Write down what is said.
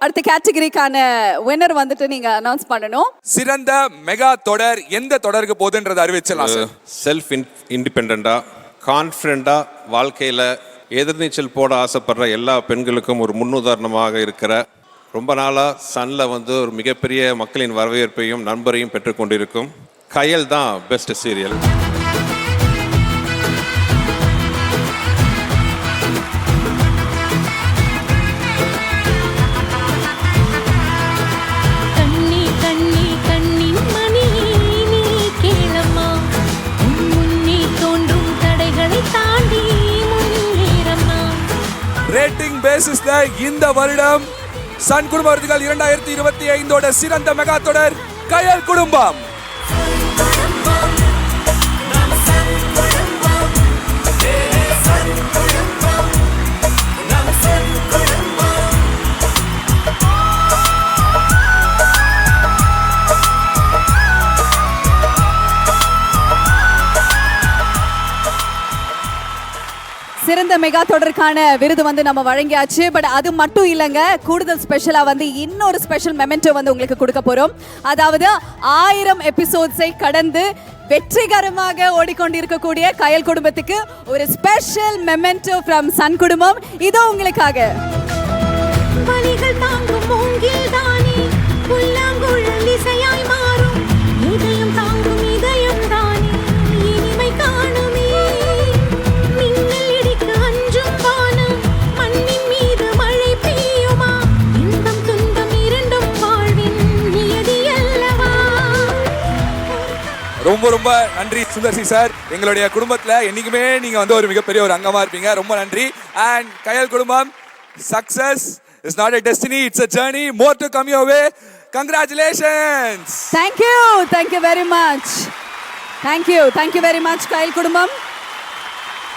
அடுத்த கேட்டகரிக்கான வின்னர் வந்துட்டு நீங்க அனௌன்ஸ் பண்ணணும். சிறந்த மெகா தொடர் எந்த தொடருக்கு போகுதுன்றதை அறிவிச்சலாம் சார். செல்ஃப் இண்டிபெண்டா கான்ஃபிடண்டா வாழ்க்கையில எதிர்நீச்சல் போட ஆசைப்படுற எல்லா பெண்களுக்கும் ஒரு முன்னுதாரணமாக இருக்கிற, ரொம்ப நாளாக சன்னில் ஒரு மிகப்பெரிய மக்களின் வரவேற்பையும் நண்பரையும் பெற்றுக்கொண்டிருக்கும் கயல் தான் பெஸ்ட் சீரியல். ரேட்டிங் பேசிஸ்ல இந்த வருடம் சன் குடும்பங்கள் 2025 சிறந்த மெகா தொடர் கயல் குடும்பம். சிறந்த மெகா தொடருக்கான விருது நம்ம வழங்கியாச்சு. பட் அது மட்டும் இல்லைங்க, கூடுதல் ஸ்பெஷலா இன்னொரு ஸ்பெஷல் மெமெண்டோ உங்களுக்கு கொடுக்க போறோம். அதாவது 1000 எபிசோட்ஸை கடந்து வெற்றிகரமாக ஓடிக்கொண்டிருக்கக்கூடிய கயல் குடும்பத்துக்கு ஒரு ஸ்பெஷல் மெமெண்டோ ஃப்ரம் சன் குடும்பம். இதோ உங்களுக்காக. ரொம்ப ரொம்ப நன்றி சுந்தர்சி சார். எங்களுடைய குடும்பத்துல என்னைக்குமே நீங்க ஒரு மிகப்பெரிய ஒரு அங்கமா இருப்பீங்க. ரொம்ப நன்றி. அண்ட் கயல் குடும்பம் success is not a destiny, it's a journey. More to come your way. Congratulations. Thank you very much. Thank you very much கயல் குடும்பம்.